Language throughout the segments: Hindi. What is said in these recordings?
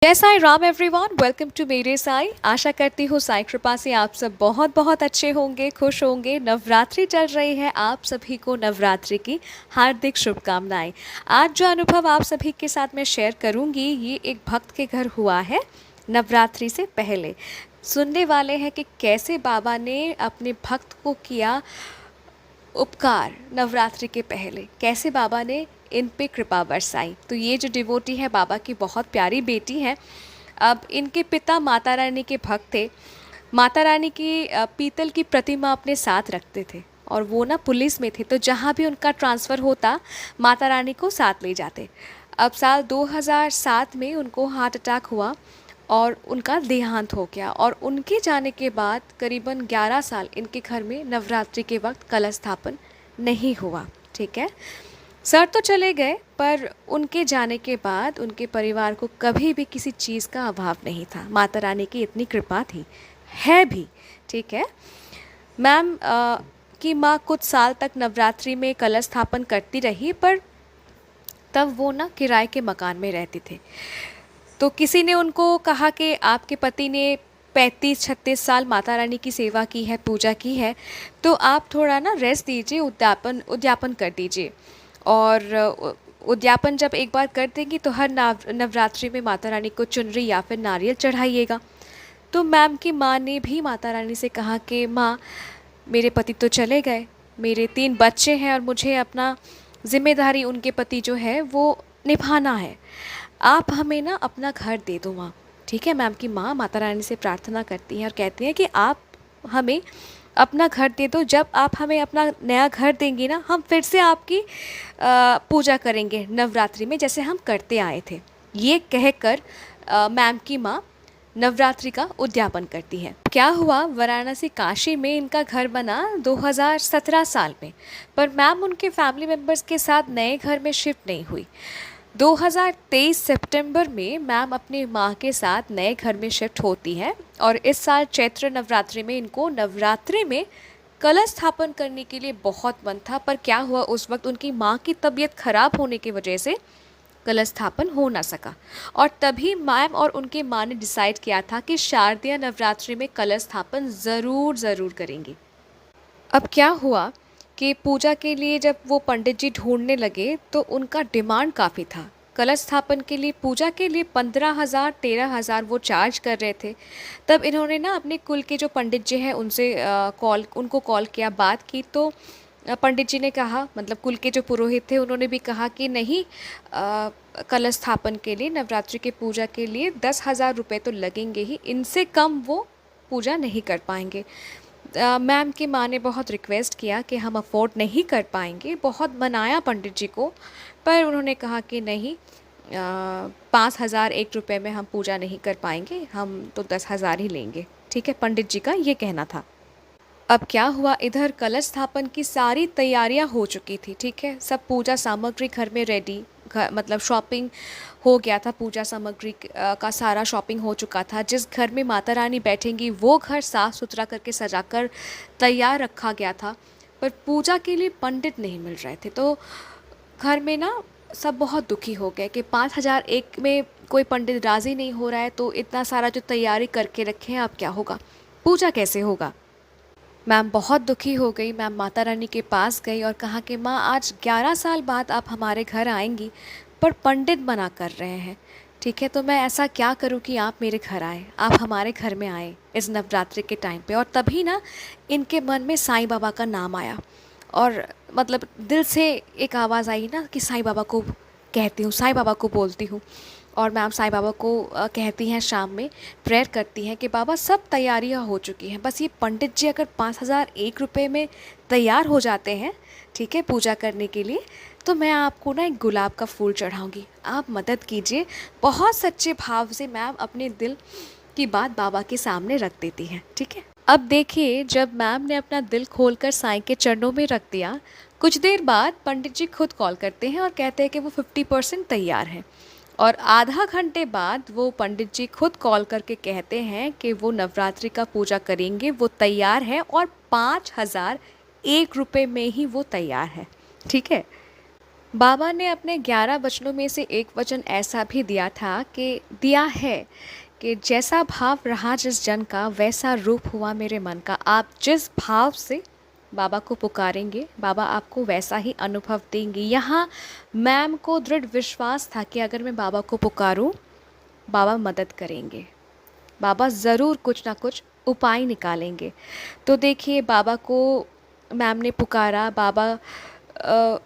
जय Sai Ram everyone, welcome to मेरे साई। आशा करती हूँ साई कृपा से आप सब बहुत बहुत अच्छे होंगे, खुश होंगे। नवरात्रि चल रही है, आप सभी को नवरात्रि की हार्दिक शुभकामनाएं। आज जो अनुभव आप सभी के साथ मैं शेयर करूँगी, ये एक भक्त के घर हुआ है नवरात्रि से पहले। सुनने वाले हैं कि कैसे बाबा ने अपने भक्त को किया उपकार। नवरात्रि के पहले कैसे बाबा ने इन पे कृपा बरसाई। तो ये जो डिवोटी है बाबा की बहुत प्यारी बेटी है। अब इनके पिता माता रानी के भक्त थे। माता रानी की पीतल की प्रतिमा अपने साथ रखते थे और वो ना पुलिस में थे, तो जहाँ भी उनका ट्रांसफ़र होता माता रानी को साथ ले जाते। अब साल 2007 में उनको हार्ट अटैक हुआ और उनका देहांत हो गया। और उनके जाने के बाद करीबन 11 साल इनके घर में नवरात्रि के वक्त कलश स्थापन नहीं हुआ। ठीक है, सर तो चले गए, पर उनके जाने के बाद उनके परिवार को कभी भी किसी चीज़ का अभाव नहीं था। माता रानी की इतनी कृपा थी, है भी। ठीक है, मैम की माँ कुछ साल तक नवरात्रि में कलश स्थापन करती रही, पर तब वो ना किराए के मकान में रहते थे। तो किसी ने उनको कहा कि आपके पति ने 35-36 साल माता रानी की सेवा की है, पूजा की है, तो आप थोड़ा ना रेस्ट दीजिए, उद्यापन कर दीजिए। और उद्यापन जब एक बार कर देंगी तो हर नवरात्रि में माता रानी को चुनरी या फिर नारियल चढ़ाइएगा। तो मैम की माँ ने भी माता रानी से कहा कि माँ, मेरे पति तो चले गए, मेरे 3 बच्चे हैं और मुझे अपना ज़िम्मेदारी उनके पति जो है वो निभाना है। आप हमें ना अपना घर दे दो माँ। ठीक है, मैम की माँ माता रानी से प्रार्थना करती हैं और कहती हैं कि आप हमें अपना घर दे दो। जब आप हमें अपना नया घर देंगी ना, हम फिर से आपकी पूजा करेंगे नवरात्रि में, जैसे हम करते आए थे। ये कहकर मैम की माँ नवरात्रि का उद्यापन करती है। क्या हुआ, वाराणसी काशी में इनका घर बना 2017 साल में, पर मैम उनके फैमिली मेम्बर्स के साथ नए घर में शिफ्ट नहीं हुई। 2023 सितंबर में मैम अपनी माँ के साथ नए घर में शिफ्ट होती है और इस साल चैत्र नवरात्रि में इनको नवरात्रि में कलश स्थापन करने के लिए बहुत मन था। पर क्या हुआ, उस वक्त उनकी माँ की तबीयत खराब होने की वजह से कलश स्थापन हो ना सका। और तभी मैम और उनके माँ ने डिसाइड किया था कि शारदीय नवरात्रि में कलश स्थापन ज़रूर करेंगे। अब क्या हुआ कि पूजा के लिए जब वो पंडित जी ढूंढने लगे तो उनका डिमांड काफ़ी था। कलश स्थापन के लिए, पूजा के लिए 15,000 13,000 वो चार्ज कर रहे थे। तब इन्होंने ना अपने कुल के जो पंडित जी हैं उनसे उनको कॉल किया, बात की। तो पंडित जी ने कहा, मतलब कुल के जो पुरोहित थे उन्होंने भी कहा कि नहीं, कलश स्थापन के लिए, नवरात्रि के पूजा के लिए 10,000 रुपये तो लगेंगे ही, इनसे कम वो पूजा नहीं कर पाएंगे। मैम की माँ ने बहुत रिक्वेस्ट किया कि हम अफोर्ड नहीं कर पाएंगे, बहुत मनाया पंडित जी को, पर उन्होंने कहा कि नहीं, 5,000 एक रुपये में हम पूजा नहीं कर पाएंगे, हम तो 10,000 ही लेंगे। ठीक है, पंडित जी का ये कहना था। अब क्या हुआ, इधर कलश स्थापन की सारी तैयारियां हो चुकी थी। ठीक है, सब पूजा सामग्री घर में रेडी, मतलब शॉपिंग हो गया था, पूजा सामग्री का सारा शॉपिंग हो चुका था। जिस घर में माता रानी बैठेंगी वो घर साफ़ सुथरा करके सजाकर तैयार रखा गया था, पर पूजा के लिए पंडित नहीं मिल रहे थे। तो घर में ना सब बहुत दुखी हो गए कि 5,000 एक में कोई पंडित राज़ी नहीं हो रहा है, तो इतना सारा जो तैयारी करके रखे हैं, अब क्या होगा, पूजा कैसे होगा। मैम बहुत दुखी हो गई। मैम माता रानी के पास गई और कहा कि माँ, आज 11 साल बाद आप हमारे घर आएंगी, पर पंडित मना कर रहे हैं। ठीक है, तो मैं ऐसा क्या करूं कि आप मेरे घर आए, आप हमारे घर में आए इस नवरात्रि के टाइम पे। और तभी ना इनके मन में साईं बाबा का नाम आया और मतलब दिल से एक आवाज़ आई ना कि साईं बाबा को कहती हूँ, साईं बाबा को बोलती हूँ। और मैम साईं बाबा को कहती हैं, शाम में प्रेयर करती हैं कि बाबा सब तैयारियां हो चुकी हैं, बस ये पंडित जी अगर 5,000 एक रुपये में तैयार हो जाते हैं, ठीक है, पूजा करने के लिए, तो मैं आपको ना एक गुलाब का फूल चढ़ाऊंगी, आप मदद कीजिए। बहुत सच्चे भाव से मैम अपने दिल की बात बाबा के सामने रख देती हैं। ठीक है, अब देखिए, जब मैम ने अपना दिल खोलकर साईं के चरणों में रख दिया, कुछ देर बाद पंडित जी खुद कॉल करते हैं और कहते हैं कि वो 50% तैयार हैं। और आधा घंटे बाद वो पंडित जी खुद कॉल करके कहते हैं कि वो नवरात्रि का पूजा करेंगे, वो तैयार है और 5,000 एक रुपये में ही वो तैयार है। ठीक है, बाबा ने अपने 11 वचनों में से एक वचन ऐसा भी दिया है कि जैसा भाव रहा जिस जन का वैसा रूप हुआ मेरे मन का। आप जिस भाव से बाबा को पुकारेंगे बाबा आपको वैसा ही अनुभव देंगे। यहाँ मैम को दृढ़ विश्वास था कि अगर मैं बाबा को पुकारूं बाबा मदद करेंगे, बाबा ज़रूर कुछ ना कुछ उपाय निकालेंगे। तो देखिए बाबा को मैम ने पुकारा, अ,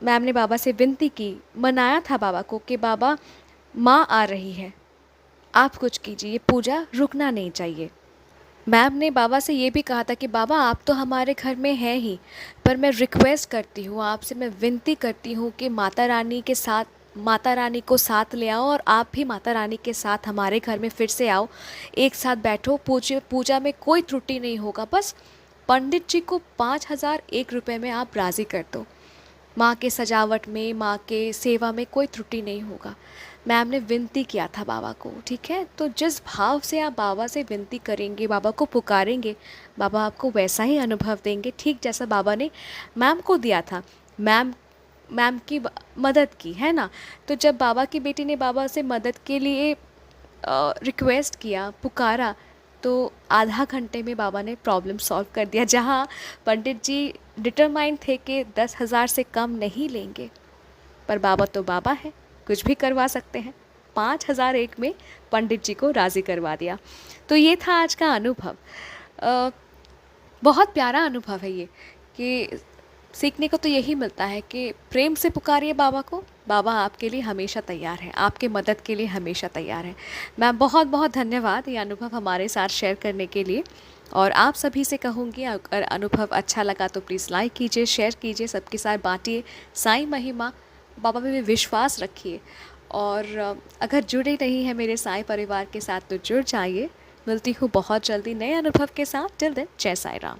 मैम ने बाबा से विनती की, मनाया था बाबा को कि बाबा माँ आ रही है, आप कुछ कीजिए, ये पूजा रुकना नहीं चाहिए। मैम ने बाबा से ये भी कहा था कि बाबा आप तो हमारे घर में हैं ही, पर मैं रिक्वेस्ट करती हूँ आपसे, मैं विनती करती हूँ कि माता रानी को साथ ले आओ और आप भी माता रानी के साथ हमारे घर में फिर से आओ, एक साथ बैठो, पूजा में कोई त्रुटि नहीं होगा, बस पंडित जी को 5,001 रुपये में आप राज़ी कर दो, माँ के सजावट में माँ के सेवा में कोई त्रुटि नहीं होगा। मैम ने विनती किया था बाबा को, ठीक है। तो जिस भाव से आप बाबा से विनती करेंगे, बाबा को पुकारेंगे, बाबा आपको वैसा ही अनुभव देंगे, ठीक जैसा बाबा ने मैम को दिया था। मैम की मदद की, है ना। तो जब बाबा की बेटी ने बाबा से मदद के लिए रिक्वेस्ट किया, पुकारा, तो आधा घंटे में बाबा ने प्रॉब्लम सॉल्व कर दिया। जहाँ पंडित जी डिटरमाइंड थे कि 10,000 से कम नहीं लेंगे, पर बाबा तो बाबा है, कुछ भी करवा सकते हैं। 5,001 में पंडित जी को राज़ी करवा दिया। तो ये था आज का अनुभव। अ, बहुत प्यारा अनुभव है ये, कि सीखने को तो यही मिलता है कि प्रेम से पुकारिए बाबा को, बाबा आपके लिए हमेशा तैयार है, आपके मदद के लिए हमेशा तैयार है। मैं बहुत बहुत धन्यवाद ये अनुभव हमारे साथ शेयर करने के लिए। और आप सभी से कहूँगी अगर अनुभव अच्छा लगा तो प्लीज़ लाइक कीजिए, शेयर कीजिए, सबके साथ बांटिए। साईं महिमा, बाबा पे भी विश्वास रखिए। और अगर जुड़े नहीं हैं मेरे साईं परिवार के साथ तो जुड़ जाइए। मिलती हूँ बहुत जल्दी नए अनुभव के साथ। टिल देन, जय साईं राम।